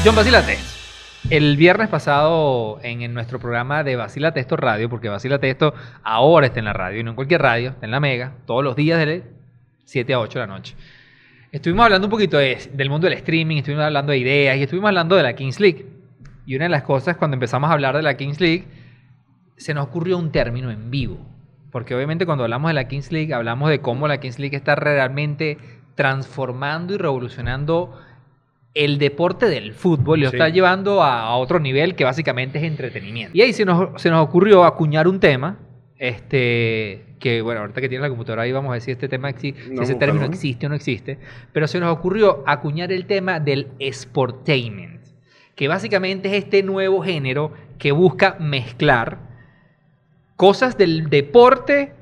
John, vacílate esto. El viernes pasado en nuestro programa de Vacílate esto radio, porque Vacílate esto ahora está en la radio y no en cualquier radio, está en la Mega, todos los días de 7 a 8 de la noche. Estuvimos hablando un poquito del mundo del streaming, estuvimos hablando de ideas y estuvimos hablando de la Kings League. Y una de las cosas, cuando empezamos a hablar de la Kings League, se nos ocurrió un término en vivo. Porque obviamente cuando hablamos de la Kings League, hablamos de cómo la Kings League está realmente transformando y revolucionando el deporte del fútbol y lo está llevando a otro nivel que básicamente es entretenimiento. Y ahí se nos ocurrió acuñar un tema, que bueno, ahorita que tiene la computadora ahí vamos a decir este tema, si ese término existe o no existe, pero se nos ocurrió acuñar el tema del sportainment, que básicamente es este nuevo género que busca mezclar cosas del deporte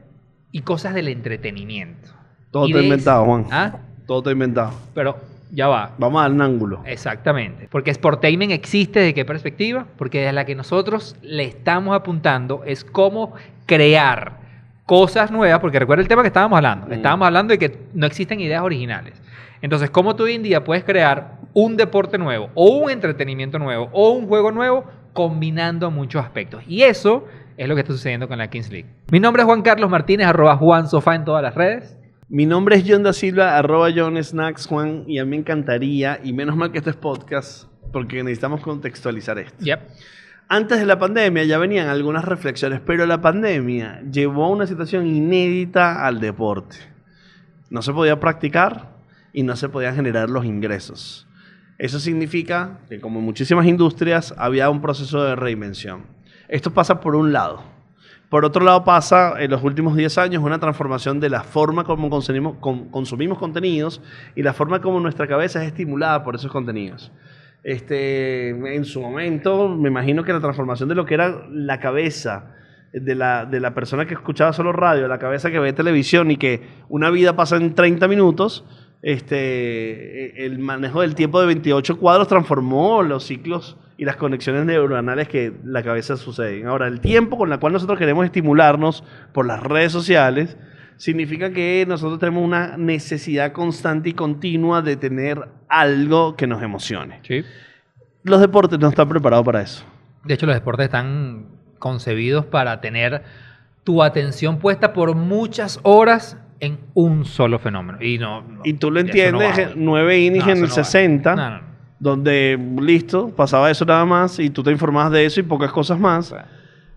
y cosas del entretenimiento. Todo está inventado, Juan. ¿Ah? Todo está inventado. Pero ya va. Vamos a dar un ángulo. Exactamente. Porque sportainment existe ¿desde qué perspectiva? Porque desde la que nosotros le estamos apuntando es cómo crear cosas nuevas, porque recuerda el tema que estábamos hablando. Estábamos hablando de que no existen ideas originales. Entonces, ¿cómo tú hoy en día puedes crear un deporte nuevo, o un entretenimiento nuevo, o un juego nuevo, combinando muchos aspectos? Y eso es lo que está sucediendo con la Kings League. Mi nombre es Juan Carlos Martínez, @JuanSofá en todas las redes. Mi nombre es John da Silva, @JohnSnacks, Juan, y a mí me encantaría, y menos mal que esto es podcast, porque necesitamos contextualizar esto. Yep. Antes de la pandemia ya venían algunas reflexiones, pero la pandemia llevó a una situación inédita al deporte. No se podía practicar y no se podían generar los ingresos. Eso significa que, como en muchísimas industrias, había un proceso de reinvención. Esto pasa por un lado. Por otro lado pasa, en los últimos 10 años, una transformación de la forma como consumimos contenidos y la forma como nuestra cabeza es estimulada por esos contenidos. En su momento, me imagino que la transformación de lo que era la cabeza de la persona que escuchaba solo radio, la cabeza que ve televisión y que una vida pasa en 30 minutos, el manejo del tiempo de 28 cuadros transformó los ciclos y las conexiones neuronales que la cabeza suceden. Ahora, el tiempo con el cual nosotros queremos estimularnos por las redes sociales significa que nosotros tenemos una necesidad constante y continua de tener algo que nos emocione. Sí. Los deportes no están preparados para eso. De hecho, los deportes están concebidos para tener tu atención puesta por muchas horas en un solo fenómeno. Y tú lo entiendes, 9 innings en el 60, donde listo, pasaba eso nada más y tú te informabas de eso y pocas cosas más. Claro.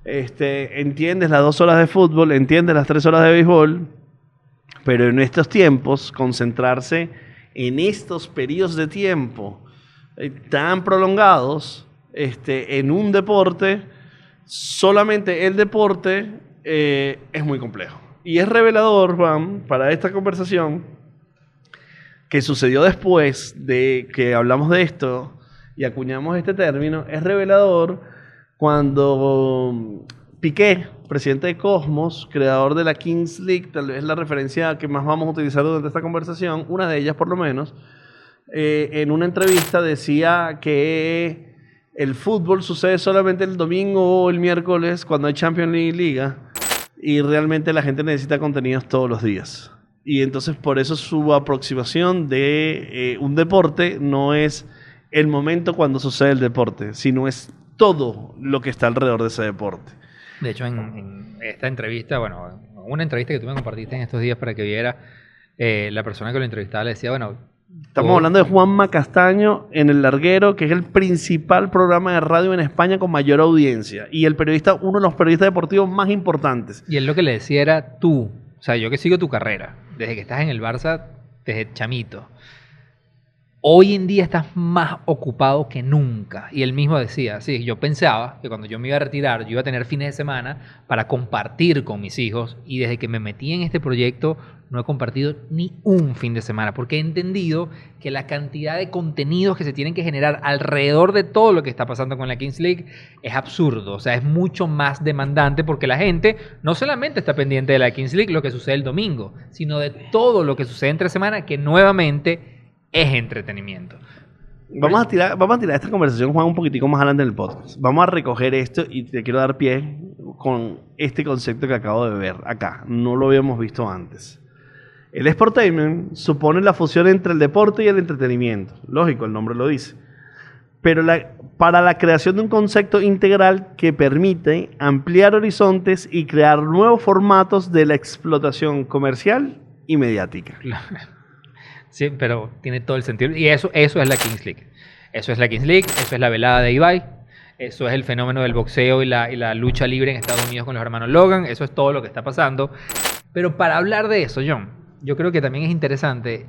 Entiendes las 2 horas de fútbol, entiendes las 3 horas de béisbol, pero en estos tiempos, concentrarse en estos periodos de tiempo tan prolongados en un deporte, solamente el deporte, es muy complejo. Y es revelador, Juan, para esta conversación, que sucedió después de que hablamos de esto y acuñamos este término, es revelador cuando Piqué, presidente de Cosmos, creador de la Kings League, tal vez la referencia que más vamos a utilizar durante esta conversación, una de ellas por lo menos, en una entrevista decía que el fútbol sucede solamente el domingo o el miércoles cuando hay Champions League y Liga, y realmente la gente necesita contenidos todos los días. Y entonces por eso su aproximación de un deporte no es el momento cuando sucede el deporte, sino es todo lo que está alrededor de ese deporte. De hecho, en esta entrevista, bueno, una entrevista que tú me compartiste en estos días para que viera, la persona que lo entrevistaba le decía, bueno... Estamos hablando de Juanma Castaño en El Larguero, que es el principal programa de radio en España con mayor audiencia y el periodista, uno de los periodistas deportivos más importantes. Y él lo que le decía era tú, o sea, yo que sigo tu carrera, desde que estás en el Barça, desde chamito, hoy en día estás más ocupado que nunca. Y él mismo decía, sí, yo pensaba que cuando yo me iba a retirar, yo iba a tener fines de semana para compartir con mis hijos. Y desde que me metí en este proyecto, no he compartido ni un fin de semana. Porque he entendido que la cantidad de contenidos que se tienen que generar alrededor de todo lo que está pasando con la Kings League es absurdo. O sea, es mucho más demandante porque la gente no solamente está pendiente de la Kings League, lo que sucede el domingo, sino de todo lo que sucede entre semana, que nuevamente es entretenimiento. Vamos a tirar esta conversación, Juan, un poquitico más adelante en el podcast. Vamos a recoger esto y te quiero dar pie con este concepto que acabo de ver acá. No lo habíamos visto antes. El sportainment supone la fusión entre el deporte y el entretenimiento. Lógico, el nombre lo dice. pero para la creación de un concepto integral que permite ampliar horizontes y crear nuevos formatos de la explotación comercial y mediática. Sí, pero tiene todo el sentido. Y eso es la Kings League. Eso es la Kings League, eso es la velada de Ibai, eso es el fenómeno del boxeo y la lucha libre en Estados Unidos con los hermanos Logan, eso es todo lo que está pasando. Pero para hablar de eso, John, yo creo que también es interesante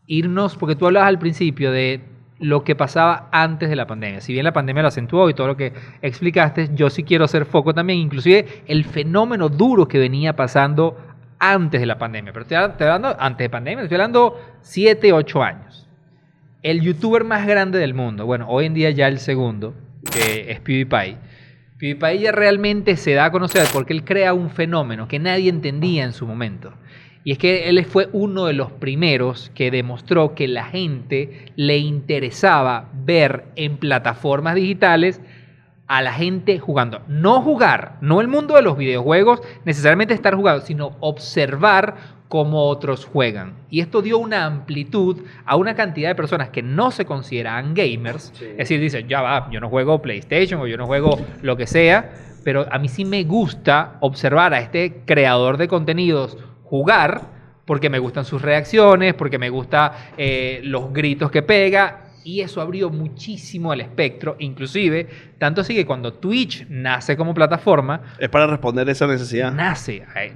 irnos, porque tú hablabas al principio de lo que pasaba antes de la pandemia. Si bien la pandemia lo acentuó y todo lo que explicaste, yo sí quiero hacer foco también, inclusive el fenómeno duro que venía pasando antes de la pandemia. Pero estoy hablando antes de pandemia, estoy hablando 7, 8 años. El youtuber más grande del mundo, bueno, hoy en día ya el segundo, que es PewDiePie. PewDiePie ya realmente se da a conocer porque él crea un fenómeno que nadie entendía en su momento. Y es que él fue uno de los primeros que demostró que la gente le interesaba ver en plataformas digitales a la gente jugando. No jugar, no el mundo de los videojuegos, necesariamente estar jugando, sino observar cómo otros juegan. Y esto dio una amplitud a una cantidad de personas que no se consideraban gamers. Sí. Es decir, dicen, ya va, yo no juego PlayStation o yo no juego lo que sea, pero a mí sí me gusta observar a este creador de contenidos jugar porque me gustan sus reacciones, porque me gustan los gritos que pega. Y eso abrió muchísimo el espectro, inclusive, tanto así que cuando Twitch nace como plataforma... Es para responder esa necesidad.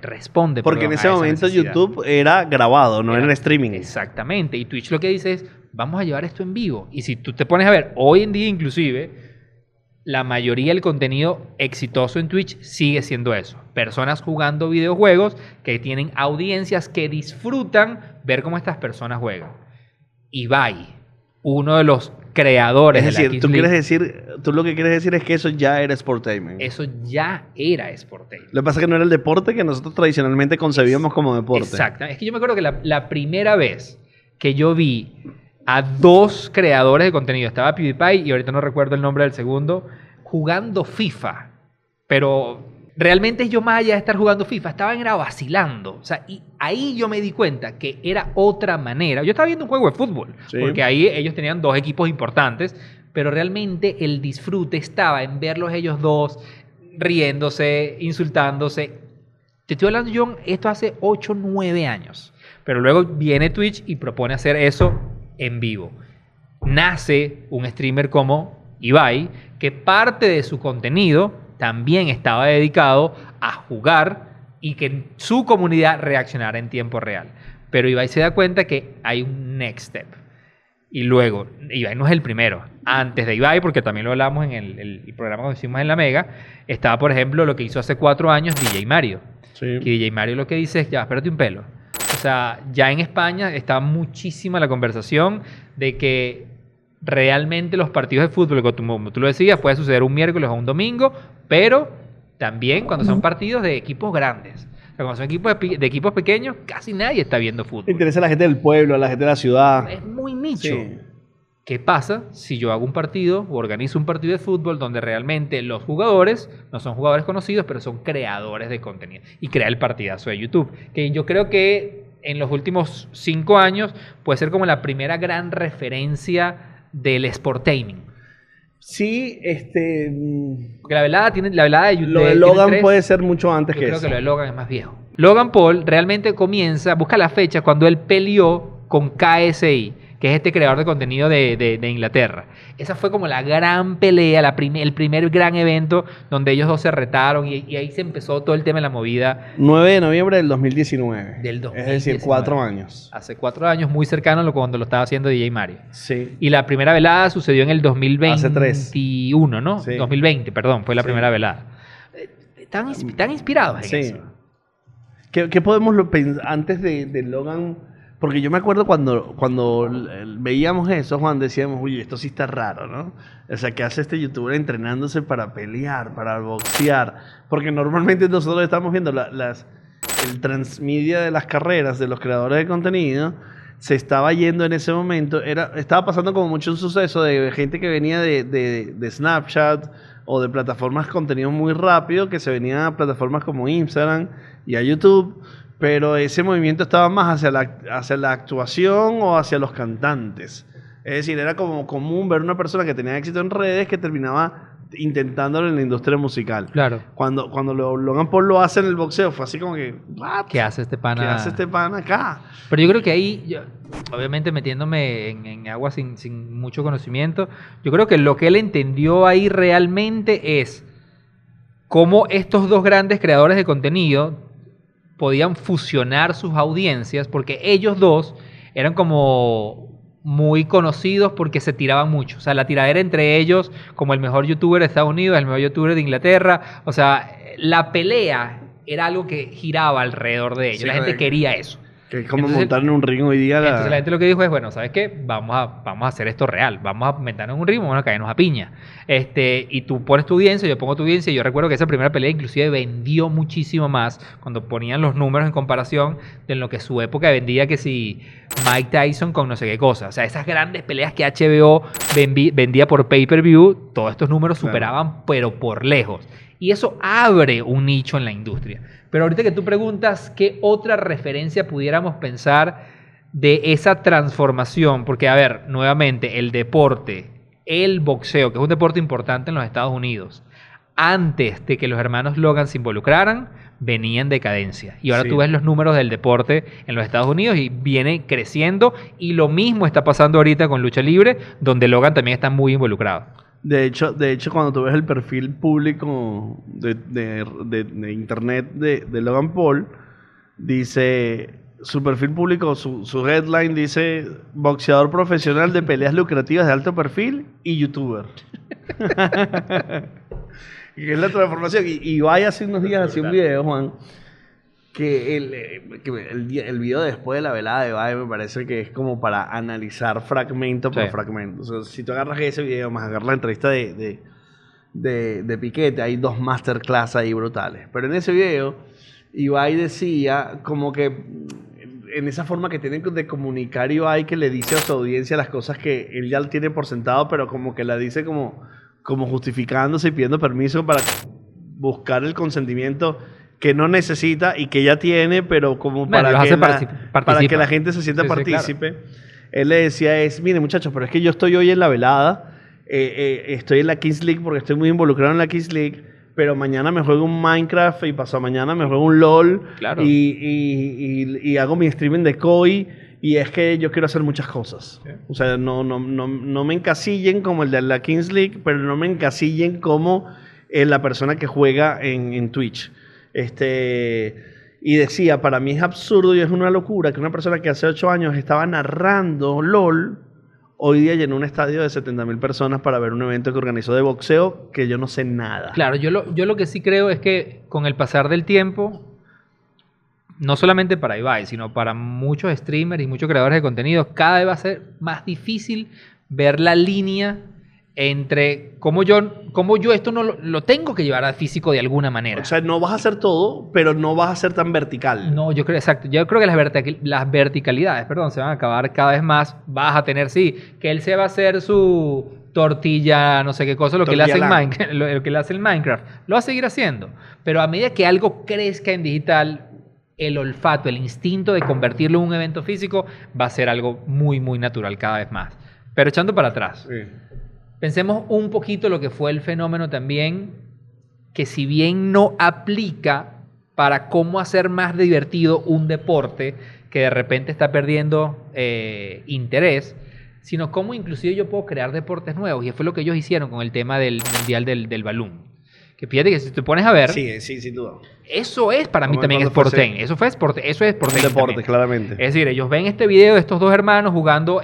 Responde. Porque en ese momento YouTube era grabado, no era en streaming. Exactamente, y Twitch lo que dice es, vamos a llevar esto en vivo. Y si tú te pones a ver, hoy en día inclusive, la mayoría del contenido exitoso en Twitch sigue siendo eso. Personas jugando videojuegos que tienen audiencias que disfrutan ver cómo estas personas juegan. Ibai, uno de los creadores de la Kings League. Tú lo que quieres decir es que eso ya era Sportainment. Eso ya era Sportainment. Lo que pasa es que no era el deporte que nosotros tradicionalmente concebíamos como deporte. Exacto. Es que yo me acuerdo que la primera vez que yo vi a dos creadores de contenido, estaba PewDiePie y ahorita no recuerdo el nombre del segundo, jugando FIFA. Pero realmente ellos, más allá de estar jugando FIFA, estaban vacilando. O sea, y ahí yo me di cuenta que era otra manera. Yo estaba viendo un juego de fútbol, sí, porque ahí ellos tenían dos equipos importantes, pero realmente el disfrute estaba en verlos ellos dos riéndose, insultándose. Te estoy hablando, John, esto hace 8, 9 años. Pero luego viene Twitch y propone hacer eso en vivo. Nace un streamer como Ibai, que parte de su contenido también estaba dedicado a jugar y que su comunidad reaccionara en tiempo real. Pero Ibai se da cuenta que hay un next step. Y luego, Ibai no es el primero. Antes de Ibai, porque también lo hablamos en el programa que hicimos en La Mega, estaba, por ejemplo, lo que hizo hace 4 años DJ Mario. Sí. Que DJ Mario lo que dice es, ya, espérate un pelo. O sea, ya en España está muchísima la conversación de que realmente los partidos de fútbol, como tú lo decías, puede suceder un miércoles o un domingo, pero también cuando son partidos de equipos grandes. O sea, cuando son equipos de equipos pequeños, casi nadie está viendo fútbol. Interesa a la gente del pueblo, a la gente de la ciudad. Es muy nicho. Sí. ¿Qué pasa si yo hago un partido o organizo un partido de fútbol donde realmente los jugadores no son jugadores conocidos, pero son creadores de contenido? Y crea el partidazo de YouTube. Que yo creo que en los últimos 5 años puede ser como la primera gran referencia del Sportainment. Sí, porque la velada de YouTube. Lo de Logan puede ser mucho antes que eso. Yo creo que lo de Logan es más viejo. Logan Paul realmente busca la fecha cuando él peleó con KSI, que es este creador de contenido de Inglaterra. Esa fue como la gran pelea, el primer gran evento donde ellos dos se retaron y ahí se empezó todo el tema de la movida. 9 de noviembre del 2019. Del 2019. Es decir, 4 años. Hace 4 años, muy cercano a cuando lo estaba haciendo DJ Mario. Sí. Y la primera velada sucedió en el 2021, hace 3. ¿no? Sí. 2020, perdón, fue la primera velada. Están inspirados en eso. ¿Qué podemos pensar antes de Logan? Porque yo me acuerdo cuando veíamos eso, Juan, decíamos, uy, esto sí está raro, ¿no? O sea, ¿qué hace este youtuber entrenándose para pelear, para boxear? Porque normalmente nosotros estamos viendo el transmedia de las carreras de los creadores de contenido, se estaba yendo en ese momento, estaba pasando como mucho un suceso de gente que venía de Snapchat o de plataformas de contenido muy rápido, que se venían a plataformas como Instagram y a YouTube. Pero ese movimiento estaba más hacia la actuación o hacia los cantantes. Es decir, era como común ver una persona que tenía éxito en redes que terminaba intentándolo en la industria musical. Claro. Cuando Logan Paul lo hace en el boxeo, fue así como que, ¿what? ¿Qué hace este pana? ¿Qué hace este pana acá? Pero yo creo que ahí, obviamente metiéndome en agua sin mucho conocimiento, yo creo que lo que él entendió ahí realmente es cómo estos dos grandes creadores de contenido podían fusionar sus audiencias, porque ellos dos eran como muy conocidos porque se tiraban mucho. O sea, la tiradera entre ellos, como el mejor youtuber de Estados Unidos, el mejor youtuber de Inglaterra. O sea, la pelea era algo que giraba alrededor de ellos. Sí, la gente quería eso. Que es como Entonces, montar en un ring hoy día. Entonces la gente lo que dijo es, bueno, ¿sabes qué? Vamos a hacer esto real. Vamos a meternos en un ritmo, vamos a caernos a piña. Y tú pones tu audiencia, yo pongo tu audiencia. Yo recuerdo que esa primera pelea inclusive vendió muchísimo más cuando ponían los números en comparación de lo que su época vendía, que si Mike Tyson con no sé qué cosa. O sea, esas grandes peleas que HBO vendía por pay-per-view, todos estos números superaban, pero por lejos. Y eso abre un nicho en la industria. Pero ahorita que tú preguntas, ¿qué otra referencia pudiéramos pensar de esa transformación? Porque, a ver, nuevamente, el deporte, el boxeo, que es un deporte importante en los Estados Unidos, antes de que los hermanos Logan se involucraran, venía en decadencia. Y ahora tú ves los números del deporte en los Estados Unidos y viene creciendo. Y lo mismo está pasando ahorita con lucha libre, donde Logan también está muy involucrado. De hecho, cuando tú ves el perfil público de internet de Logan Paul, dice, su perfil público, su headline dice, boxeador profesional de peleas lucrativas de alto perfil y youtuber. Y es la transformación. Y vaya hace unos días hace un video, Juan, que el video después de la velada de Ibai me parece que es como para analizar fragmento por fragmento. O sea, si tú agarras ese video más agarras la entrevista de Piquete, hay 2 masterclass ahí brutales. Pero en ese video, Ibai decía como que en esa forma que tienen de comunicar Ibai, que le dice a su audiencia las cosas que él ya tiene por sentado, pero como que la dice como justificándose y pidiendo permiso para buscar el consentimiento que no necesita y que ya tiene, pero como para que la gente se sienta partícipe. Claro. Él le decía miren muchachos, pero es que yo estoy hoy en la velada, estoy en la Kings League porque estoy muy involucrado en la Kings League, pero mañana me juego un Minecraft y pasado mañana me juego un LOL, claro. y hago mi streaming de Koi, y es que yo quiero hacer muchas cosas. Okay. O sea, no me encasillen como el de la Kings League, pero no me encasillen como la persona que juega en Twitch. Y decía, para mí es absurdo y es una locura que una persona que hace 8 años estaba narrando LOL, hoy día llenó un estadio de 70,000 personas para ver un evento que organizó de boxeo que yo no sé nada. Claro, yo lo que sí creo es que con el pasar del tiempo, no solamente para Ibai, sino para muchos streamers y muchos creadores de contenido, cada vez va a ser más difícil ver la línea entre cómo yo esto no lo tengo que llevar al físico de alguna manera. O sea, no vas a hacer todo, pero no vas a ser tan vertical. No, yo creo, exacto. Yo creo que las verticalidades, se van a acabar cada vez más. Vas a tener, que él se va a hacer su tortilla, no sé qué cosa, lo que le hace en Minecraft. Lo va a seguir haciendo. Pero a medida que algo crezca en digital, el olfato, el instinto de convertirlo en un evento físico va a ser algo muy, muy natural cada vez más. Pero echando para atrás. Sí. Pensemos un poquito lo que fue el fenómeno también, que si bien no aplica para cómo hacer más divertido un deporte que de repente está perdiendo interés, sino cómo inclusive yo puedo crear deportes nuevos. Y fue lo que ellos hicieron con el tema del Mundial del Balloon. Que fíjate que si te pones a ver... Sí, sin duda. Eso es para mí también Sportain. Eso es Sportain. Un deporte, claramente. Es decir, ellos ven este video de estos dos hermanos jugando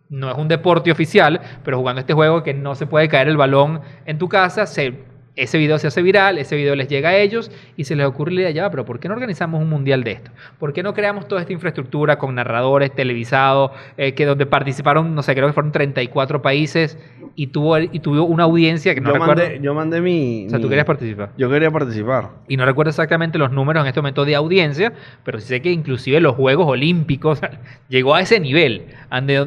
no es un deporte oficial, pero jugando este juego que no se puede caer el balón en tu casa, ese video se hace viral, ese video les llega a ellos y se les ocurre la idea, ya, pero ¿por qué no organizamos un mundial de esto? ¿Por qué no creamos toda esta infraestructura con narradores televisados, que donde participaron, no sé, creo que fueron 34 países y tuvo una audiencia que no recuerdo? Yo mandé mi... O sea, ¿tú querías participar? Yo quería participar. Y no recuerdo exactamente los números en este momento de audiencia, pero sí sé que inclusive los Juegos Olímpicos llegó a ese nivel,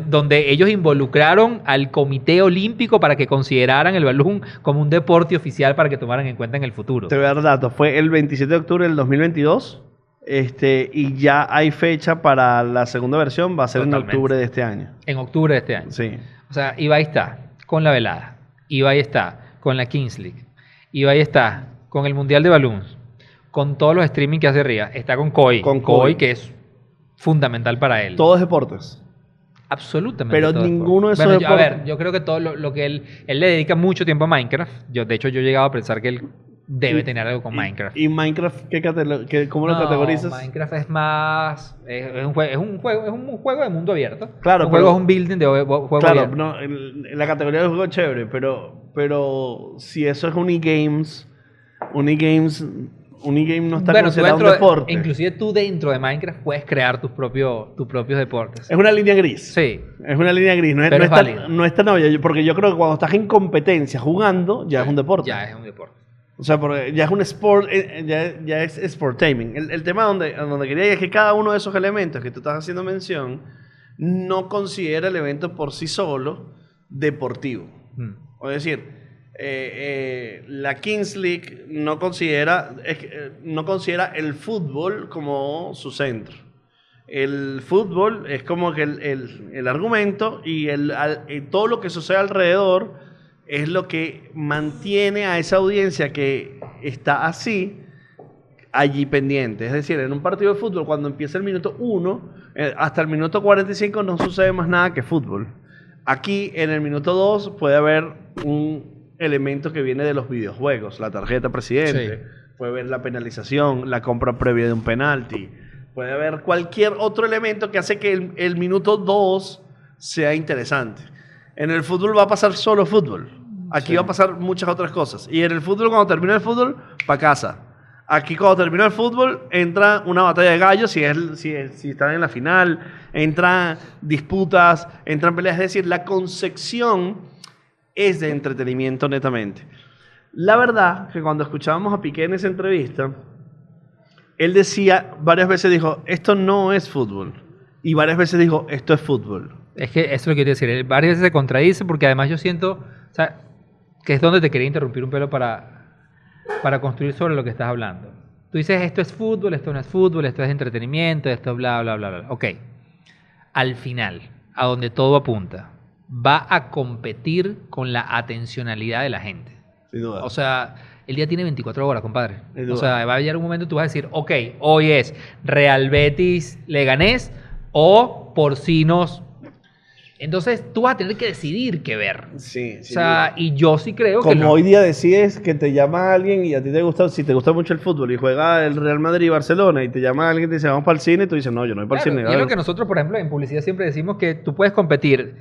donde ellos involucraron al Comité Olímpico para que consideraran el balón como un deporte oficial para que tomaran en cuenta en el futuro. Te voy a dar datos. Fue el 27 de octubre del 2022. Y ya hay fecha para la segunda versión, va a ser Totalmente. en octubre de este año. En octubre de este año. Sí. O sea, Ibai está con la velada, Ibai está con la Kings League, Ibai está con el Mundial de Balloons, con todos los streaming que hace Ría, está con Koi, Con Koi. que es fundamental para él. Todos deportes. Absolutamente. Pero todo es ninguno de deporte. esos Bueno, a deportes- ver, yo creo que todo lo que él le dedica mucho tiempo a Minecraft. De hecho, yo he llegado a pensar que él debe tener algo con Minecraft. ¿Y Minecraft cómo lo No, categorizas? Minecraft es más. Es un juego de mundo abierto. Claro, un juego pero- es un building de juego Claro, abierto. no, en la categoría del juego chévere, pero si eso es Unigame no está Bueno, tú considerado un dentro deporte. inclusive tú dentro de Minecraft puedes crear tus propios deportes. Es una línea gris. Sí. Es una línea gris. No es, Pero no es es tan- válido. no es tan obvio, porque yo creo que cuando estás en competencia jugando, ya es un deporte. Ya es un deporte. O sea, porque ya es un sport, ya es sportaming. El tema donde quería ir es que cada uno de esos elementos que tú estás haciendo mención no considera el evento por sí solo deportivo. Es decir, la Kings League no considera el fútbol como su centro. El fútbol es como que el argumento y todo lo que sucede alrededor es lo que mantiene a esa audiencia que está así allí pendiente. Es decir, en un partido de fútbol, cuando empieza el minuto 1, hasta el minuto 45 no sucede más nada que fútbol. Aquí, en el minuto 2, puede haber un elemento que viene de los videojuegos, la tarjeta presidente, Sí. puede haber la penalización, la compra previa de un penalti, puede haber cualquier otro elemento que hace que el minuto 2 sea interesante. En el fútbol va a pasar solo fútbol. Aquí Sí. va a pasar muchas otras cosas. Y en el fútbol, cuando termina el fútbol, para casa. Aquí, cuando termina el fútbol, entra una batalla de gallos, si están en la final, entran disputas, entran peleas. Es decir, la concepción es de entretenimiento netamente. La verdad que cuando escuchábamos a Piqué en esa entrevista, él decía, varias veces dijo, esto no es fútbol. Y varias veces dijo, esto es fútbol. Es que eso es lo que quería decir. Él varias veces se contradice porque además yo siento, o sea, que es donde te quería interrumpir un pelo para construir sobre lo que estás hablando. Tú dices, esto es fútbol, esto no es fútbol, esto es entretenimiento, esto bla, bla, bla, bla. Ok. Al final, a donde todo apunta, va a competir con la atencionalidad de la gente. Sin duda. O sea, el día tiene 24 horas, compadre. Sin O duda. sea, va a llegar un momento que tú vas a decir, ok, hoy es Real Betis Leganés o Porcinos. Entonces tú vas a tener que decidir qué ver. Sí, O sea, y yo sí creo que... como hoy día decides que te llama alguien y a ti te gusta, si te gusta mucho el fútbol y juega el Real Madrid y Barcelona y te llama alguien y te dice vamos para el cine, y tú dices no, yo no voy para el Claro, cine. y es A lo ver. que nosotros, por ejemplo, en publicidad siempre decimos que tú puedes competir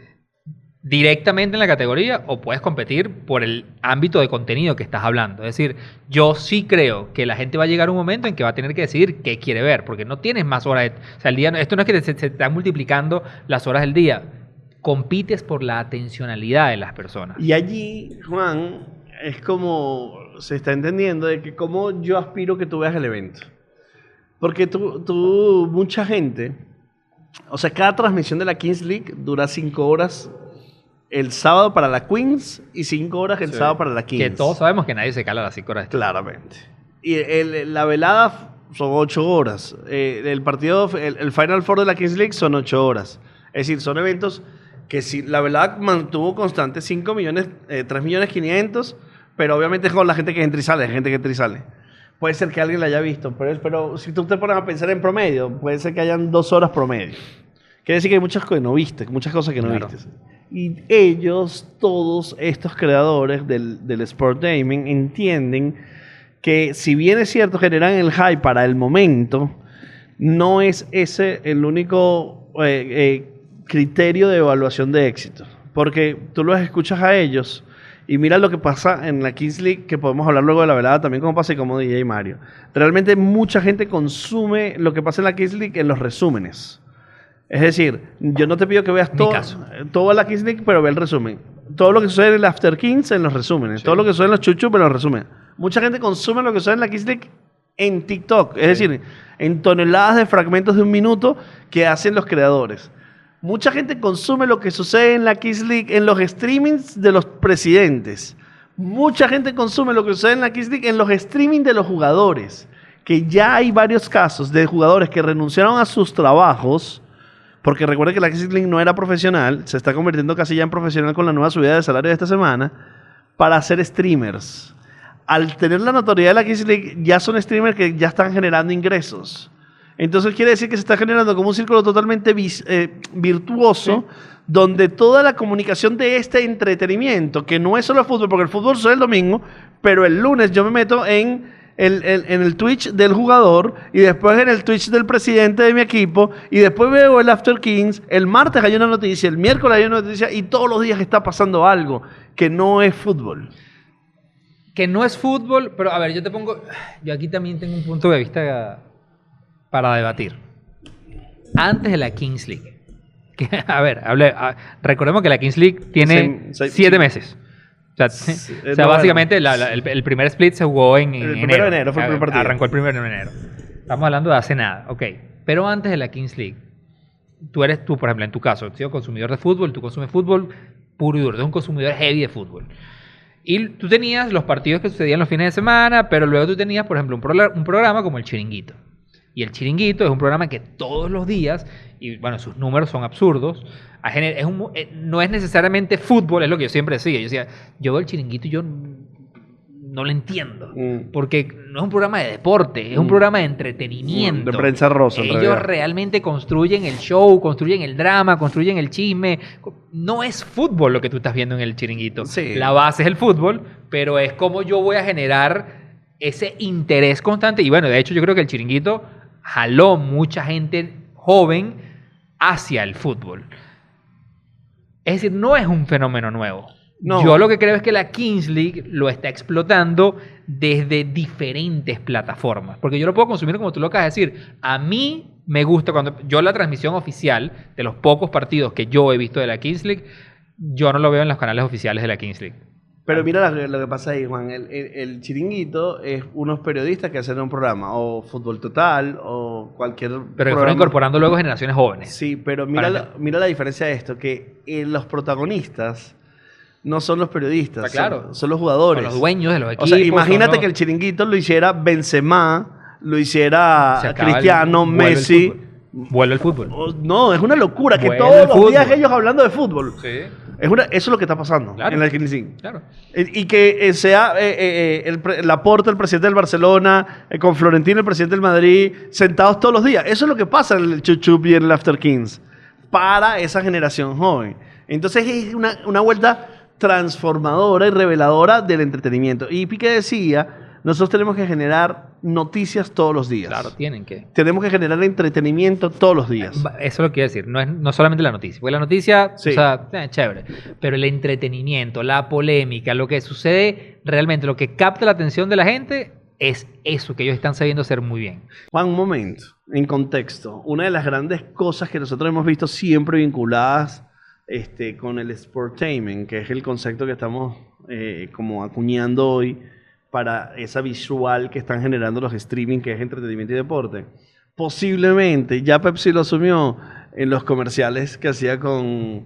directamente en la categoría o puedes competir por el ámbito de contenido que estás hablando. Es decir, yo sí creo que la gente va a llegar un momento en que va a tener que decidir qué quiere ver, porque no tienes más horas. O sea, el día, esto no es que se están multiplicando las horas del día. Compites por la atencionalidad de las personas. Y allí, Juan, es como se está entendiendo de que cómo yo aspiro que tú veas el evento. Porque mucha gente, o sea, cada transmisión de la Kings League dura 5 horas el sábado para la Queens y 5 horas el Sí. sábado para la Kings. Que todos sabemos que nadie se cala las 5 horas. Claramente. Y la velada son 8 horas. El partido, el Final Four de la Kings League son 8 horas. Es decir, son eventos que si la velada mantuvo constante 5 millones, 3 millones 500, pero obviamente es con la gente que entra y sale, gente que entra y sale. Puede ser que alguien la haya visto, pero si tú te pones a pensar en promedio, puede ser que hayan 2 horas promedio. Quiere decir que hay muchas cosas que no viste, muchas cosas que no Claro. viste. Y ellos, todos estos creadores del Sport Gaming, entienden que si bien es cierto generan el hype para el momento, no es ese el único criterio de evaluación de éxito. Porque tú los escuchas a ellos y mira lo que pasa en la Kings League, que podemos hablar luego de la velada también, como pasa y como DJ Mario. Realmente mucha gente consume lo que pasa en la Kings League en los resúmenes. Es decir, yo no te pido que veas Mi caso. toda la Kings League, pero ve el resumen. Todo lo que sucede en el After Kings en los resúmenes. Sí. Todo lo que sucede en los chuchus en los resúmenes. Mucha gente consume lo que sucede en la Kings League en TikTok. Es decir, en toneladas de fragmentos de un minuto que hacen los creadores. Mucha gente consume lo que sucede en la Kings League en los streamings de los presidentes. Mucha gente consume lo que sucede en la Kings League en los streamings de los jugadores. que ya hay varios casos de jugadores que renunciaron a sus trabajos, porque recuerden que la Kings League no era profesional, se está convirtiendo casi ya en profesional con la nueva subida de salario de esta semana, para ser streamers. Al tener la notoriedad de la Kings League, ya son streamers que ya están generando ingresos. Entonces quiere decir que se está generando como un círculo totalmente virtuoso, donde toda la comunicación de este entretenimiento, que no es solo el fútbol, porque el fútbol solo es el domingo, pero el lunes yo me meto en el Twitch del jugador, y después en el Twitch del presidente de mi equipo, y después veo el After Kings. El martes hay una noticia, el miércoles hay una noticia, y todos los días está pasando algo que no es fútbol. Que no es fútbol, pero a ver, yo aquí también tengo un punto de vista para debatir. Antes de la Kings League, a ver, recordemos que la Kings League tiene 7 meses. O sea, básicamente el primer split se jugó en enero. El 1 de enero fue el primer partido. Arrancó el 1 de enero. Estamos hablando de hace nada, ok. Pero antes de la Kings League, tú, por ejemplo, en tu caso, has sido consumidor de fútbol, tú consumes fútbol puro y duro, eres un consumidor heavy de fútbol. Y tú tenías los partidos que sucedían los fines de semana, pero luego tú tenías, por ejemplo, un programa como El Chiringuito. Y El Chiringuito es un programa que todos los días, y bueno, sus números son absurdos, no es necesariamente fútbol, es lo que yo siempre decía. Yo decía, yo veo El Chiringuito y yo no lo entiendo. Porque no es un programa de deporte, es un programa de entretenimiento. De prensa rosa. Ellos realmente construyen el show, construyen el drama, construyen el chisme. No es fútbol lo que tú estás viendo en El Chiringuito. Sí. La base es el fútbol, pero es como yo voy a generar ese interés constante. Y bueno, de hecho yo creo que El Chiringuito jaló mucha gente joven hacia el fútbol. Es decir, no es un fenómeno nuevo. No. Yo lo que creo es que la Kings League lo está explotando desde diferentes plataformas. Porque yo lo puedo consumir como tú lo acabas de decir. A mí me gusta cuando yo la transmisión oficial de los pocos partidos que yo he visto de la Kings League, yo no lo veo en los canales oficiales de la Kings League. Pero mira lo que pasa ahí, Juan. El Chiringuito es unos periodistas que hacen un programa, o Fútbol Total, o cualquier Pero que fueron incorporando luego generaciones jóvenes. Sí, pero mira la diferencia de esto, que los protagonistas no son los periodistas, claro. son los jugadores. Son los dueños de los equipos. O sea, imagínate que el Chiringuito lo hiciera Benzema, lo hiciera Cristiano, Messi. Vuelve el fútbol. No, es una locura que todos los días ellos hablando de fútbol. Sí. Eso es lo que está pasando en la Kings League. Claro. Y que sea Laporta, el presidente del Barcelona, con Florentino, el presidente del Madrid, sentados todos los días. Eso es lo que pasa en el Chup Chup y en el After Kings para esa generación joven. Entonces es una vuelta transformadora y reveladora del entretenimiento. Y Piqué decía, nosotros tenemos que generar noticias todos los días. Claro, tienen que. Tenemos que generar entretenimiento todos los días. Eso es lo que quiero decir. No solamente la noticia. Porque la noticia, sí, o sea, chévere. Pero el entretenimiento, la polémica, lo que sucede realmente, lo que capta la atención de la gente, es eso que ellos están sabiendo hacer muy bien. Juan, un momento. En contexto. Una de las grandes cosas que nosotros hemos visto siempre vinculadas con el sportainment, que es el concepto que estamos como acuñando hoy para esa visual que están generando los streaming, que es entretenimiento y deporte. Posiblemente, ya Pepsi lo asumió en los comerciales que hacía con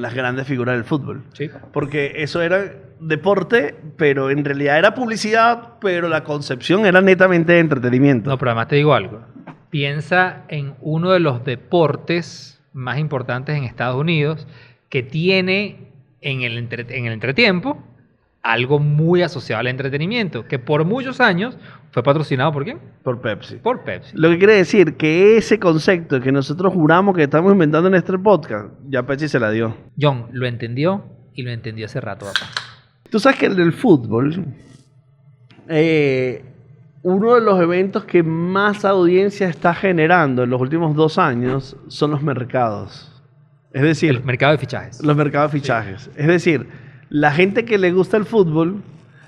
las grandes figuras del fútbol. Sí. Porque eso era deporte, pero en realidad era publicidad, pero la concepción era netamente de entretenimiento. No, pero además te digo algo. Piensa en uno de los deportes más importantes en Estados Unidos que tiene en el entretiempo algo muy asociado al entretenimiento, que por muchos años fue patrocinado ¿por quién? Por Pepsi. Por Pepsi. Lo que quiere decir que ese concepto que nosotros juramos que estamos inventando en este podcast, ya Pepsi se la dio. John lo entendió y lo entendió hace rato, papá. Tú sabes que en el fútbol, uno de los eventos que más audiencia está generando en los últimos 2 años son los mercados. Es decir, el mercado de fichajes. Los mercados de fichajes. Sí. Es decir, la gente que le gusta el fútbol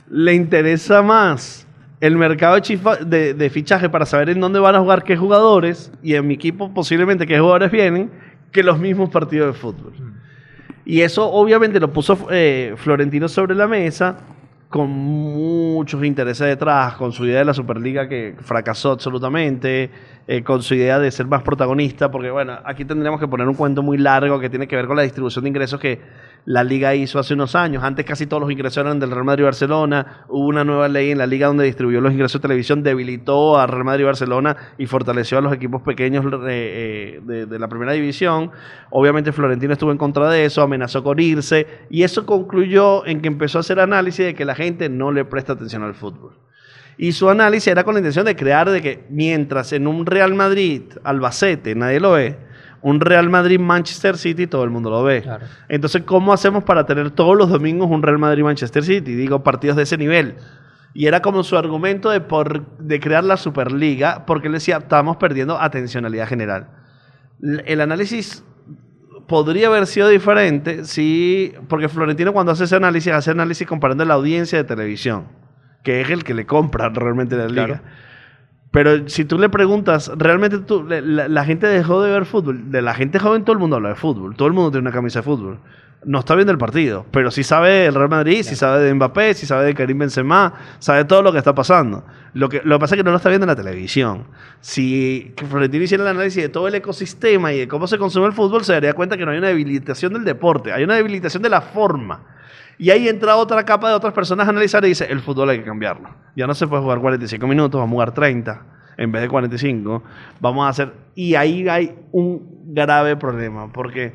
le interesa más el mercado de fichaje para saber en dónde van a jugar qué jugadores, y en mi equipo posiblemente qué jugadores vienen, que los mismos partidos de fútbol. Y eso obviamente lo puso Florentino sobre la mesa, con muchos intereses detrás, con su idea de la Superliga que fracasó absolutamente, con su idea de ser más protagonista, porque bueno, aquí tendríamos que poner un cuento muy largo que tiene que ver con la distribución de ingresos, que la Liga hizo hace unos años. Antes casi todos los ingresos eran del Real Madrid y Barcelona. Hubo una nueva ley en la Liga donde distribuyó los ingresos de televisión, debilitó a Real Madrid y Barcelona y fortaleció a los equipos pequeños de la primera división. Obviamente Florentino estuvo en contra de eso, amenazó con irse, y eso concluyó en que empezó a hacer análisis de que la gente no le presta atención al fútbol. Y su análisis era con la intención de crear de que mientras en un Real Madrid Albacete nadie lo ve, un Real Madrid-Manchester City todo el mundo lo ve. Claro. Entonces, ¿cómo hacemos para tener todos los domingos un Real Madrid-Manchester City? Digo, partidos de ese nivel. Y era como su argumento de crear la Superliga, porque él decía, estamos perdiendo atencionalidad general. El análisis podría haber sido diferente si, porque Florentino cuando hace análisis comparando la audiencia de televisión, que es el que le compra realmente la liga. Claro. Pero si tú le preguntas, realmente la gente dejó de ver fútbol. De la gente joven todo el mundo habla de fútbol. Todo el mundo tiene una camisa de fútbol. No está viendo el partido, pero sí sabe del Real Madrid, claro. Sí sabe de Mbappé, sí sabe de Karim Benzema, sabe todo lo que está pasando. Lo que pasa es que no lo está viendo en la televisión. Si Florentino hiciera el análisis de todo el ecosistema y de cómo se consume el fútbol, se daría cuenta que no hay una debilitación del deporte, hay una debilitación de la forma. Y ahí entra otra capa de otras personas a analizar y dice, el fútbol hay que cambiarlo. Ya no se puede jugar 45 minutos, vamos a jugar 30 en vez de 45. Vamos a hacer... Y ahí hay un grave problema, porque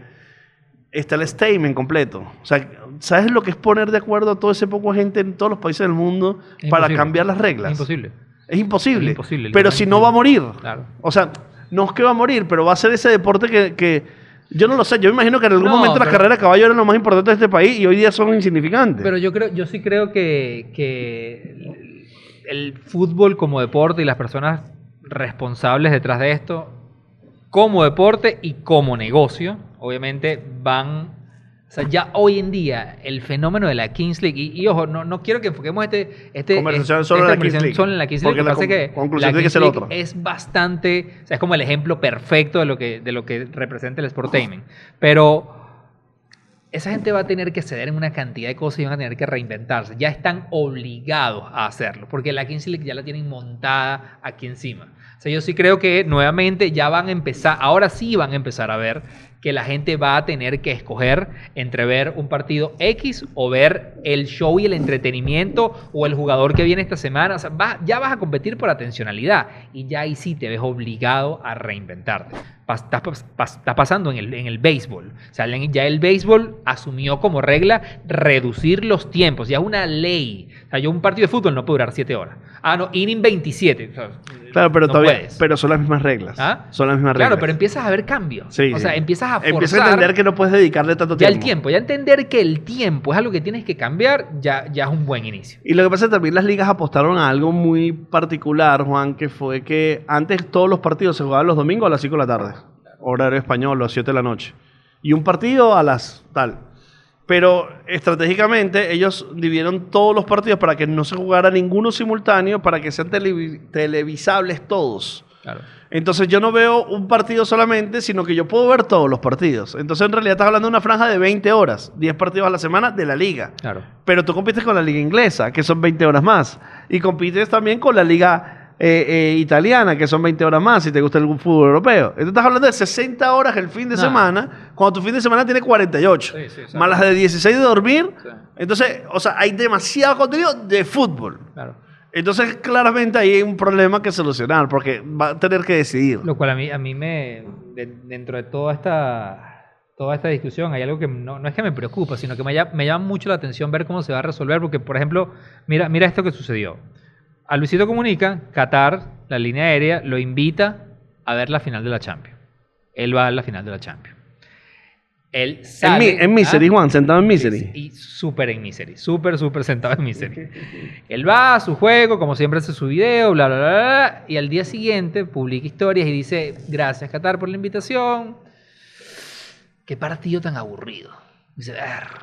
está el statement completo. O sea, ¿sabes lo que es poner de acuerdo a todo ese poco gente en todos los países del mundo para cambiar las reglas? Es imposible. Es imposible. Es imposible. Pero si no va a morir. Claro. O sea, no es que va a morir, pero va a ser ese deporte que yo no lo sé. Yo me imagino que en algún momento las carreras de caballo eran lo más importante de este país y hoy día son insignificantes. Pero yo sí creo que el fútbol como deporte y las personas responsables detrás de esto, como deporte y como negocio, obviamente van... O sea, ya hoy en día el fenómeno de la Kings League, y ojo, no quiero que enfoquemos conversación solo en la Kings League. Solo en la Kings League, porque que la conclusión tiene que ser otra. Es bastante, o sea, es como el ejemplo perfecto de lo que representa el Sportainment. Pero esa gente va a tener que ceder en una cantidad de cosas y van a tener que reinventarse. Ya están obligados a hacerlo, porque la Kings League ya la tienen montada aquí encima. O sea, yo sí creo que nuevamente ya van a empezar, ahora sí van a empezar a ver que la gente va a tener que escoger entre ver un partido X o ver el show y el entretenimiento o el jugador que viene esta semana. O sea, ya vas a competir por atencionalidad y ya ahí sí te ves obligado a reinventarte. Está pasando en el béisbol. O sea, ya el béisbol asumió como regla reducir los tiempos. Ya es una ley. O sea, un partido de fútbol no puede durar 7 horas. No, inning 27. O sea, claro, pero no todavía, puedes. pero son las mismas reglas. ¿Ah? Son las mismas reglas. Claro, pero empiezas a ver cambios. Sí, o sea, sí. empiezas a forzar. Empiezas a entender que no puedes dedicarle tanto ya tiempo. el tiempo, ya entender que el tiempo es algo que tienes que cambiar, ya es un buen inicio. Y lo que pasa es que también las ligas apostaron a algo muy particular, Juan, que fue que antes todos los partidos se jugaban los domingos a las 5 de la tarde. Horario español, a las 7 de la noche. Y un partido a las tal. Pero estratégicamente ellos dividieron todos los partidos para que no se jugara ninguno simultáneo, para que sean televisables todos. Claro. Entonces yo no veo un partido solamente, sino que yo puedo ver todos los partidos. Entonces en realidad estás hablando de una franja de 20 horas, 10 partidos a la semana de la liga. Claro. Pero tú compites con la liga inglesa, que son 20 horas más. Y compites también con la liga italiana, que son 20 horas más, si te gusta el fútbol europeo. Entonces estás hablando de 60 horas el fin de semana, cuando tu fin de semana tiene 48. Sí, más las de 16 de dormir. Sí. Entonces, o sea, hay demasiado contenido de fútbol. Claro. Entonces, claramente ahí hay un problema que solucionar, porque va a tener que decidir. Lo cual a mí dentro de toda esta discusión, hay algo que no es que me preocupa, sino que me llama mucho la atención ver cómo se va a resolver, porque, por ejemplo, mira esto que sucedió. A Luisito Comunica, Qatar, la línea aérea, lo invita a ver la final de la Champions. Él va a ver la final de la Champions. Él sale... En Misery, Juan, sentado en Misery. Y súper en Misery, súper sentado en Misery. Él va a su juego, como siempre hace su video, bla, bla, bla, bla, y al día siguiente publica historias y dice, gracias Qatar por la invitación. Qué partido tan aburrido. Dice,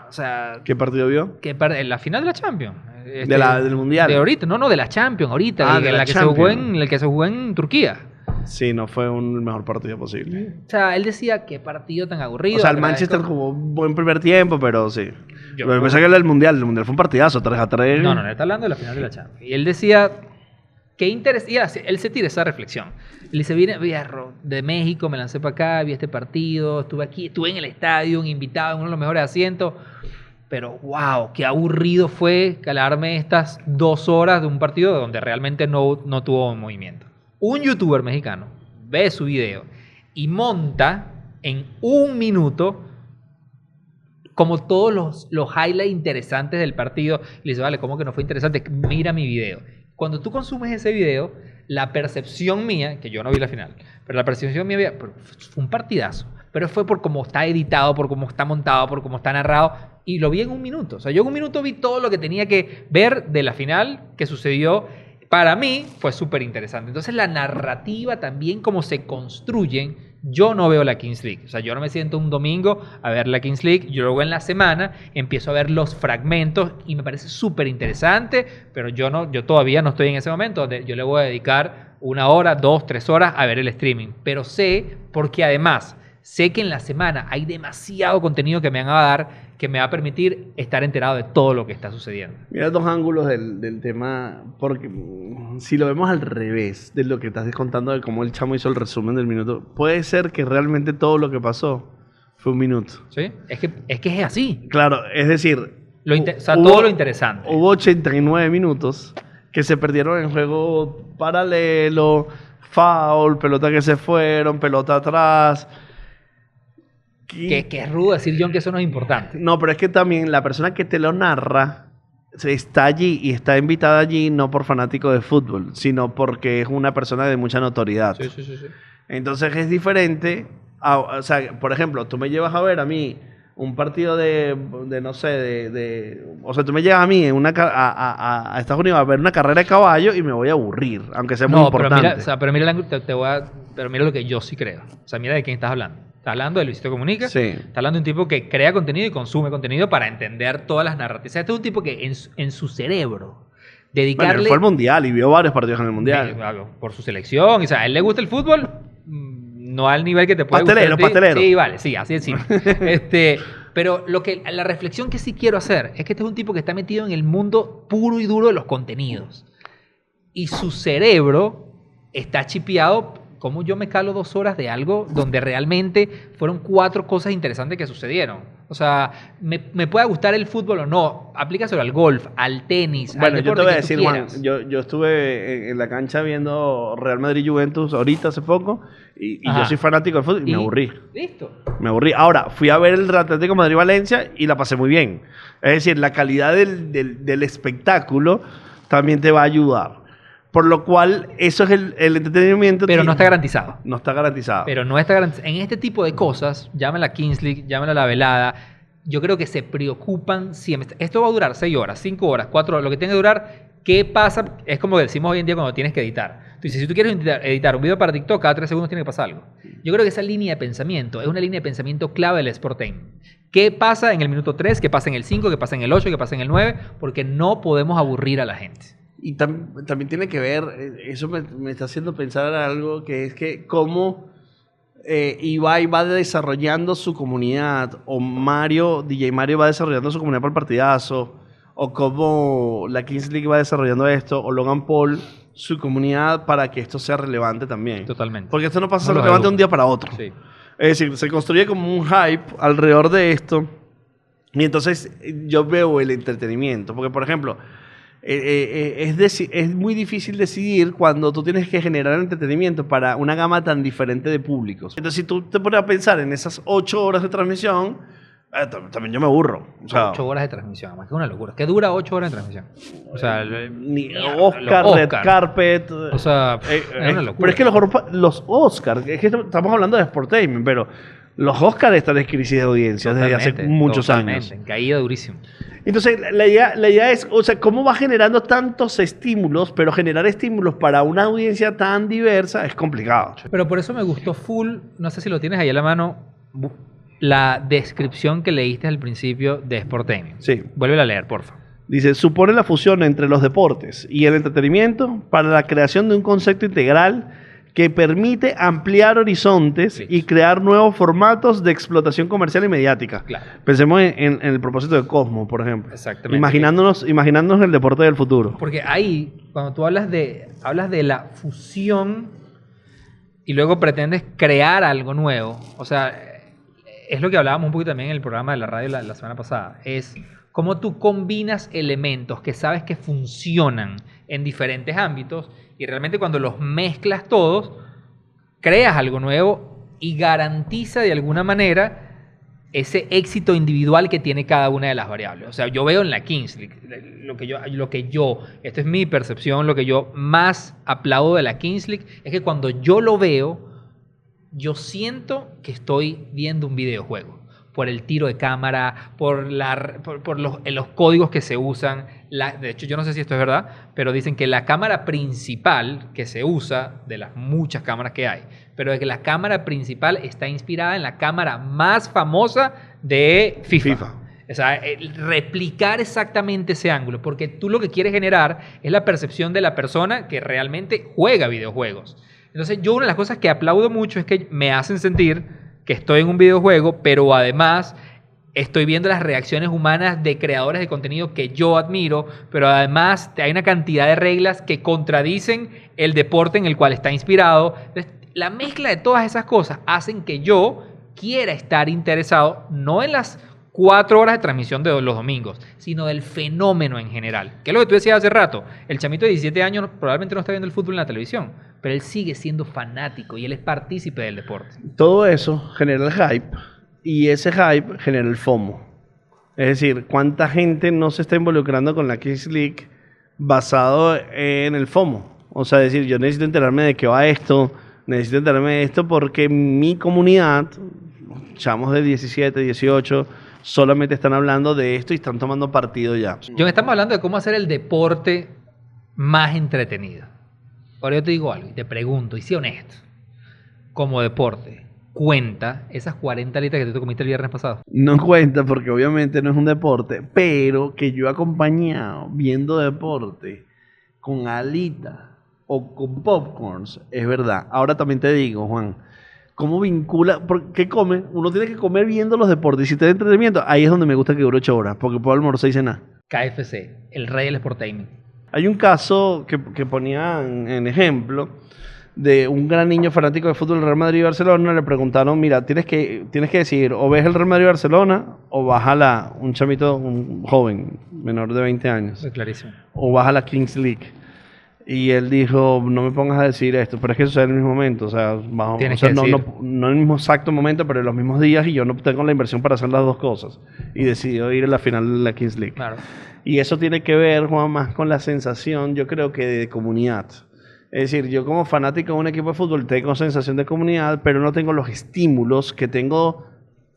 o sea... ¿Qué partido vio? La final de la Champions. Del Mundial. De ahorita, no, de la Champions, ahorita. En la que se jugó en Turquía. Sí, no fue un mejor partido posible. O sea, él decía, qué partido tan aburrido. O sea, el Manchester jugó un buen primer tiempo, pero sí. Lo que pasa es que el Mundial fue un partidazo, 3-3. No, está hablando de la final de la Champions. Y él decía, qué interesante. Él se tira esa reflexión. Él dice, vine de México, me lancé para acá, vi este partido, estuve aquí, estuve en el estadio, un invitado en uno de los mejores asientos. Pero wow, qué aburrido fue calarme estas 2 horas de un partido donde realmente no tuvo movimiento. Un youtuber mexicano ve su video y monta en 1 minuto como todos los highlights interesantes del partido. Y le dice, vale, ¿cómo que no fue interesante? Mira mi video. Cuando tú consumes ese video, la percepción mía, que yo no vi la final, pero la percepción mía fue un partidazo. Pero fue por cómo está editado, por cómo está montado, por cómo está narrado. Y lo vi en 1 minuto. O sea, yo en 1 minuto vi todo lo que tenía que ver de la final que sucedió. Para mí fue súper interesante. Entonces la narrativa también, cómo se construyen. Yo no veo la Kings League. O sea, yo no me siento un domingo a ver la Kings League. Yo luego en la semana empiezo a ver los fragmentos y me parece súper interesante. Pero yo todavía no estoy en ese momento donde yo le voy a dedicar 1 hora, 2, 3 horas a ver el streaming. Pero sé, porque además sé que en la semana hay demasiado contenido que me van a dar, que me va a permitir estar enterado de todo lo que está sucediendo. Mira 2 ángulos del tema, porque si lo vemos al revés de lo que estás contando de cómo el chamo hizo el resumen del minuto, puede ser que realmente todo lo que pasó fue 1 minuto. ¿Sí? Es que es así. Claro, es decir, todo lo interesante. Hubo 89 minutos que se perdieron en juego paralelo, foul, pelota que se fueron, pelota atrás. Que es rudo decir, John, que eso no es importante. No, pero es que también la persona que te lo narra está allí y está invitada allí no por fanático de fútbol, sino porque es una persona de mucha notoriedad. Sí. Entonces es diferente. O sea, por ejemplo, tú me llevas a ver a mí un partido no sé, o sea, tú me llevas a mí a Estados Unidos a ver una carrera de caballo y me voy a aburrir, aunque sea muy importante. Pero mira lo que yo sí creo. O sea, mira de quién estás hablando. Estás hablando de Luisito Comunica. Sí. Estás hablando de un tipo que crea contenido y consume contenido para entender todas las narrativas. O sea, este es un tipo que en su cerebro dedicarle... Bueno, él fue al Mundial y vio varios partidos en el Mundial. Por su selección. O sea, ¿a él le gusta el fútbol? No al nivel que te puede gustar. Pastelero. Sí, vale. Sí, así es simple. Pero la reflexión que sí quiero hacer es que este es un tipo que está metido en el mundo puro y duro de los contenidos. Y su cerebro está chipeado. ¿Cómo yo me calo 2 horas de algo donde realmente fueron 4 cosas interesantes que sucedieron? O sea, me puede gustar el fútbol o no. Aplícaselo al golf, al tenis, bueno, al deporte. Yo te voy a decir, Juan, yo estuve en la cancha viendo Real Madrid-Juventus ahorita hace poco y yo soy fanático del fútbol y me aburrí. Listo. Me aburrí. Ahora, fui a ver el Atlético Madrid-Valencia y la pasé muy bien. Es decir, la calidad del espectáculo también te va a ayudar. Por lo cual, eso es el entretenimiento. Pero no está garantizado. No está garantizado. Pero no está garantizado. En este tipo de cosas, llámala Kings League, llámala la velada, yo creo que se preocupan siempre. Esto va a durar 6 horas, 5 horas, 4 horas, lo que tenga que durar. ¿Qué pasa? Es como decimos hoy en día cuando tienes que editar. Tú dices, si tú quieres editar un video para TikTok, cada 3 segundos tiene que pasar algo. Yo creo que esa línea de pensamiento es una línea de pensamiento clave del Sportainment. ¿Qué pasa en el minuto 3? ¿Qué pasa en el 5? ¿Qué pasa en el 8? ¿Qué pasa en el 9? Porque no podemos aburrir a la gente. Y también tiene que ver, eso me está haciendo pensar en algo, que es que cómo Ibai va desarrollando su comunidad, o DJ Mario va desarrollando su comunidad para el partidazo, o cómo la Kings League va desarrollando esto, o Logan Paul su comunidad para que esto sea relevante también. Totalmente. Porque esto no pasa a ser relevante de un día para otro. Sí. Es decir, se construye como un hype alrededor de esto, y entonces yo veo el entretenimiento, porque por ejemplo... es muy difícil decidir cuando tú tienes que generar entretenimiento para una gama tan diferente de públicos. Entonces, si tú te pones a pensar en esas 8 horas de transmisión, también yo me aburro. O sea, 8 horas de transmisión, más que una locura. ¿Qué dura 8 horas de transmisión? O sea, Oscar, Red Carpet. O sea, es una locura. Pero es que los Oscars, es que estamos hablando de Sportainment, pero los Oscars están en crisis de audiencia desde hace muchos años. En caída durísimo. Entonces, la idea es, o sea, cómo va generando tantos estímulos, pero generar estímulos para una audiencia tan diversa es complicado. Pero por eso me gustó full, no sé si lo tienes ahí a la mano, la descripción que leíste al principio de Sportainment. Sí. Vuélvela a leer, porfa. Dice, supone la fusión entre los deportes y el entretenimiento para la creación de un concepto integral que permite ampliar horizontes Sí. y crear nuevos formatos de explotación comercial y mediática. Claro. Pensemos en el propósito de Cosmo, por ejemplo. Exactamente. Imaginándonos el deporte del futuro. Porque ahí, cuando tú hablas de la fusión y luego pretendes crear algo nuevo, o sea, es lo que hablábamos un poquito también en el programa de la radio la semana pasada, es cómo tú combinas elementos que sabes que funcionan en diferentes ámbitos y realmente cuando los mezclas todos, creas algo nuevo y garantiza de alguna manera ese éxito individual que tiene cada una de las variables. O sea, yo veo en la Kings League, esto es mi percepción, lo que yo más aplaudo de la Kings League es que cuando yo lo veo, yo siento que estoy viendo un videojuego. Por el tiro de cámara, por los códigos que se usan. De hecho, yo no sé si esto es verdad, pero dicen que la cámara principal que se usa, de las muchas cámaras que hay, pero de que la cámara principal está inspirada en la cámara más famosa de FIFA. O sea, replicar exactamente ese ángulo, porque tú lo que quieres generar es la percepción de la persona que realmente juega videojuegos. Entonces, yo una de las cosas que aplaudo mucho es que me hacen sentir que estoy en un videojuego, pero además estoy viendo las reacciones humanas de creadores de contenido que yo admiro, pero además hay una cantidad de reglas que contradicen el deporte en el cual está inspirado. Entonces, la mezcla de todas esas cosas hacen que yo quiera estar interesado, no en las 4 horas de transmisión de los domingos, sino del fenómeno en general. Que es lo que tú decías hace rato. El chamito de 17 años probablemente no está viendo el fútbol en la televisión, pero él sigue siendo fanático y él es partícipe del deporte. Todo eso genera el hype y ese hype genera el FOMO. Es decir, ¿cuánta gente no se está involucrando con la Kings League basado en el FOMO? O sea, decir, yo necesito enterarme de qué va esto, necesito enterarme de esto porque mi comunidad, chamos de 17, 18, solamente están hablando de esto y están tomando partido ya. John, estamos hablando de cómo hacer el deporte más entretenido. Ahora yo te digo algo y te pregunto, y sé honesto, como deporte, ¿cuenta esas 40 alitas que tú te comiste el viernes pasado? No cuenta porque obviamente no es un deporte, pero que yo he acompañado viendo deporte con alita o con popcorns, es verdad. Ahora también te digo, Juan, ¿cómo vincula? ¿Qué come? Uno tiene que comer viendo los deportes. Y si te da entretenimiento, ahí es donde me gusta que dure 8 horas, porque puedo almorzar y cenar. KFC, el rey del sportainment. Hay un caso que ponían en ejemplo de un gran niño fanático de fútbol del Real Madrid y Barcelona. Le preguntaron, mira, tienes que decidir, o ves el Real Madrid y Barcelona, o vas a un chamito, un joven, menor de 20 años. Es clarísimo. O vas a la Kings League. Y él dijo, no me pongas a decir esto, pero es que sucede en el mismo momento, o sea, no en el mismo exacto momento, pero en los mismos días, y yo no tengo la inversión para hacer las dos cosas. Y decidió ir a la final de la Kings League. Claro. Y eso tiene que ver, Juan, más con la sensación, yo creo que de comunidad. Es decir, yo como fanático de un equipo de fútbol tengo sensación de comunidad, pero no tengo los estímulos que tengo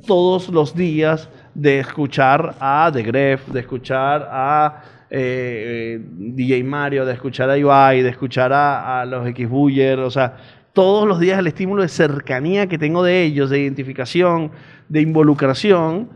todos los días de escuchar a The Gref, de escuchar a DJ Mario, de escuchar a Ibai, de escuchar a los X-Buller, o sea, todos los días el estímulo de cercanía que tengo de ellos, de identificación, de involucración,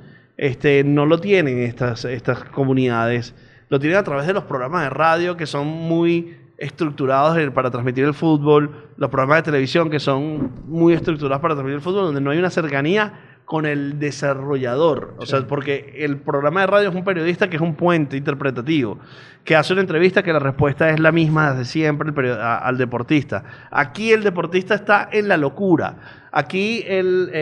no lo tienen estas comunidades. Lo tienen a través de los programas de radio que son muy estructurados para transmitir el fútbol, los programas de televisión que son muy estructurados para transmitir el fútbol, donde no hay una cercanía con el desarrollador. O sea, porque el programa de radio es un periodista que es un puente interpretativo, que hace una entrevista que la respuesta es la misma desde siempre al deportista. Aquí el deportista está en la locura. Aquí de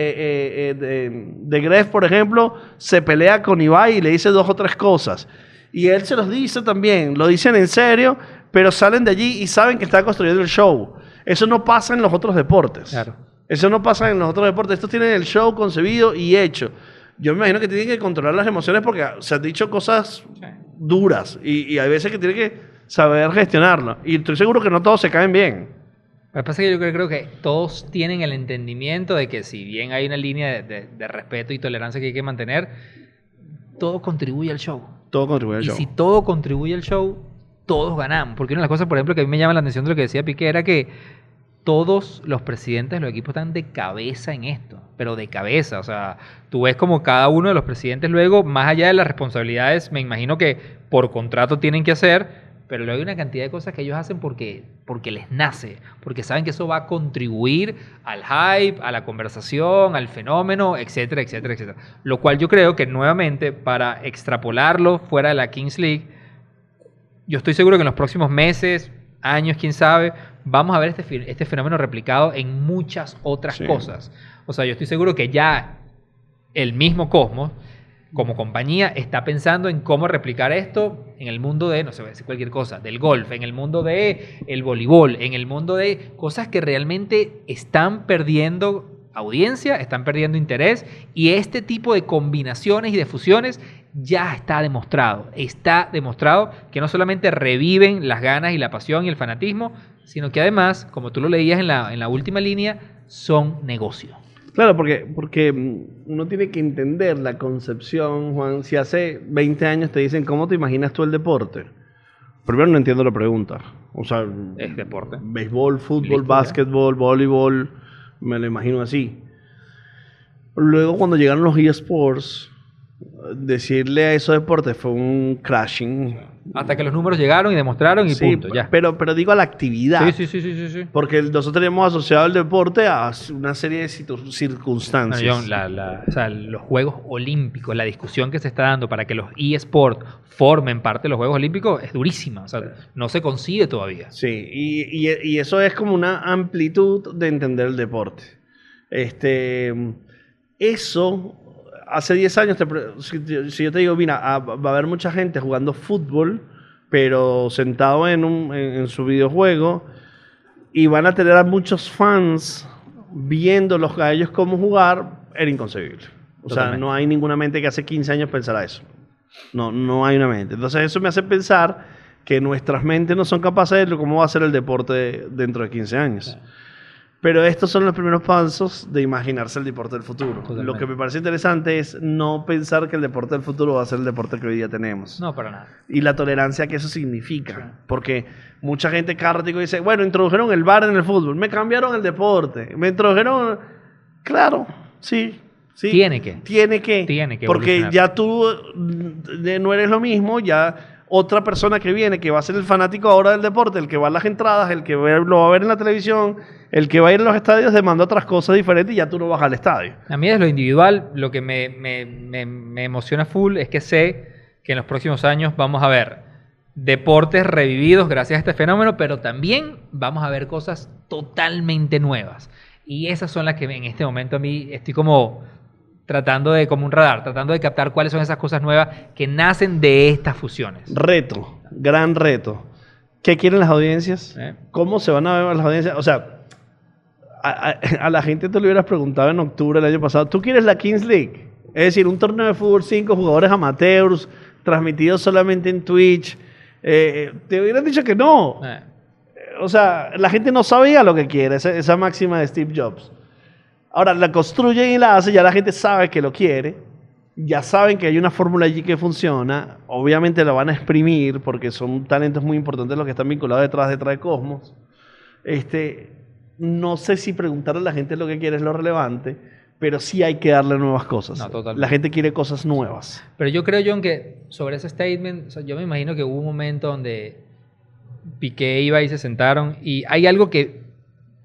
Gref, por ejemplo, se pelea con Ibai y le dice 2 o 3 cosas. Y él se los dice también, lo dicen en serio, pero salen de allí y saben que está construyendo el show. Eso no pasa en los otros deportes. Claro. Eso no pasa en los otros deportes. Estos tienen el show concebido y hecho. Yo me imagino que tienen que controlar las emociones porque se han dicho cosas duras y hay veces que tienen que saber gestionarlo. Y estoy seguro que no todos se caen bien. Lo que pasa es que yo creo que todos tienen el entendimiento de que si bien hay una línea de respeto y tolerancia que hay que mantener, todo contribuye al show. Todo contribuye al show. Y si todo contribuye al show, todos ganamos. Porque una de las cosas, por ejemplo, que a mí me llama la atención de lo que decía Piqué era que todos los presidentes de los equipos están de cabeza en esto, pero de cabeza. O sea, tú ves como cada uno de los presidentes luego, más allá de las responsabilidades, me imagino que por contrato tienen que hacer, pero luego hay una cantidad de cosas que ellos hacen porque les nace, porque saben que eso va a contribuir al hype, a la conversación, al fenómeno, etcétera, etcétera, etcétera. Lo cual yo creo que nuevamente, para extrapolarlo fuera de la Kings League, yo estoy seguro que en los próximos meses, años, quién sabe, vamos a ver este fenómeno replicado en muchas otras cosas. O sea, yo estoy seguro que ya el mismo Cosmos, como compañía, está pensando en cómo replicar esto en el mundo de, no sé, voy a decir cualquier cosa, del golf, en el mundo del voleibol, en el mundo de cosas que realmente están perdiendo audiencia, están perdiendo interés, y este tipo de combinaciones y de fusiones ya está demostrado que no solamente reviven las ganas y la pasión y el fanatismo, sino que además, como tú lo leías en la última línea, son negocio. Claro, porque uno tiene que entender la concepción, Juan. Si hace 20 años te dicen, ¿cómo te imaginas tú el deporte? Primero no entiendo la pregunta. O sea, es deporte. Béisbol, fútbol, Listo, básquetbol, voleibol, me lo imagino así. Luego cuando llegaron los eSports, decirle a esos deportes fue un crashing. Hasta que los números llegaron y demostraron y Sí, punto, ya. Pero digo a la actividad. Sí. Porque nosotros tenemos asociado el deporte a una serie de circunstancias. Bueno, John, o sea, los Juegos Olímpicos, la discusión que se está dando para que los eSports formen parte de los Juegos Olímpicos es durísima. O sea, no se consigue todavía. Sí, y eso es como una amplitud de entender el deporte. Eso, hace 10 años, si yo te digo, mira, va a haber mucha gente jugando fútbol, pero sentado en su videojuego, y van a tener a muchos fans viéndolos a ellos cómo jugar, era inconcebible. O sea, no hay ninguna mente que hace 15 años pensara eso. No hay una mente. Entonces eso me hace pensar que nuestras mentes no son capaces de cómo va a ser el deporte dentro de 15 años. Sí. Pero estos son los primeros pasos de imaginarse el deporte del futuro. Totalmente. Lo que me parece interesante es no pensar que el deporte del futuro va a ser el deporte que hoy día tenemos. No, para nada. Y la tolerancia que eso significa. Sí. Porque mucha gente cada ratito dice, bueno, introdujeron el VAR en el fútbol, me cambiaron el deporte, me introdujeron... Claro, sí. Tiene que porque ya tú no eres lo mismo, ya... Otra persona que viene, que va a ser el fanático ahora del deporte, el que va a las entradas, el que lo va a ver en la televisión, el que va a ir a los estadios, demanda otras cosas diferentes y ya tú no vas al estadio. A mí, desde lo individual, lo que me emociona full es que sé que en los próximos años vamos a ver deportes revividos gracias a este fenómeno, pero también vamos a ver cosas totalmente nuevas. Y esas son las que en este momento a mí estoy como como un radar, tratando de captar cuáles son esas cosas nuevas que nacen de estas fusiones. Reto, gran reto. ¿Qué quieren las audiencias? ¿Cómo se van a ver las audiencias? O sea, a la gente te lo hubieras preguntado en octubre del año pasado, ¿tú quieres la Kings League? Es decir, un torneo de fútbol 5 jugadores amateurs, transmitidos solamente en Twitch. Te hubieran dicho que no. O sea, la gente no sabía lo que quiere, esa máxima de Steve Jobs. Ahora la construyen y la hacen, ya la gente sabe que lo quiere, ya saben que hay una fórmula allí que funciona, obviamente la van a exprimir porque son talentos muy importantes los que están vinculados detrás de Cosmos. No sé si preguntarle a la gente lo que quiere es lo relevante, pero sí hay que darle nuevas cosas. No, totalmente. La gente quiere cosas nuevas. Pero yo creo, John, que sobre ese statement, o sea, yo me imagino que hubo un momento donde Piqué iba y se sentaron, y hay algo que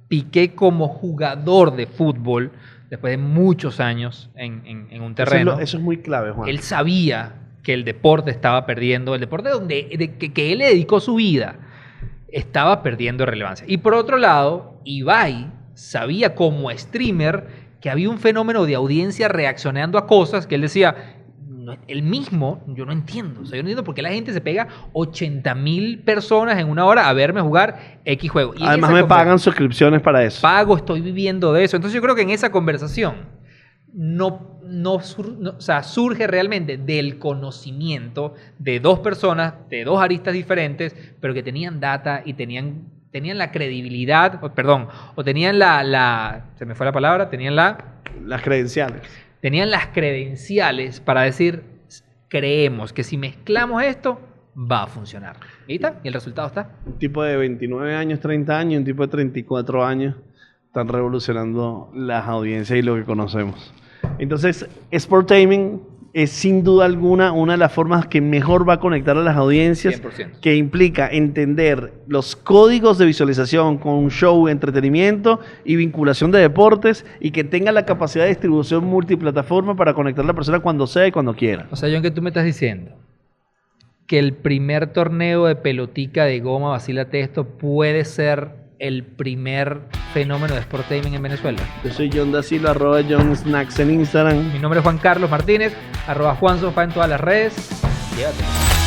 Piqué como jugador de fútbol, después de muchos años en un terreno. Eso es muy clave, Juan. Él sabía que el deporte estaba perdiendo, el deporte que él le dedicó su vida, estaba perdiendo relevancia. Y por otro lado, Ibai sabía como streamer que había un fenómeno de audiencia reaccionando a cosas que él decía... Él mismo, yo no entiendo. O sea, yo no entiendo por qué la gente se pega 80,000 personas en una hora a verme jugar X juego. Y además me pagan suscripciones para eso. Estoy viviendo de eso. Entonces yo creo que en esa conversación surge realmente del conocimiento de dos personas, de dos aristas diferentes, pero que tenían data y tenían la credibilidad, o tenían se me fue la palabra, las credenciales. Tenían las credenciales para decir, creemos que si mezclamos esto, va a funcionar. ¿Y está? ¿Y el resultado está? Un tipo de 29 años, 30 años, un tipo de 34 años están revolucionando las audiencias y lo que conocemos. Entonces, Sportaming es sin duda alguna una de las formas que mejor va a conectar a las audiencias, 100%. que implica entender los códigos de visualización con un show, entretenimiento y vinculación de deportes, y que tenga la capacidad de distribución multiplataforma para conectar a la persona cuando sea y cuando quiera. O sea, John, ¿qué tú me estás diciendo? Que el primer torneo de pelotica de goma Vacílate Esto puede ser el primer fenómeno de Sportainment en Venezuela. Yo soy John Da Silva, @JohnSnacks en Instagram. Mi nombre es Juan Carlos Martínez, @JuanSofá en todas las redes. Llévatelo.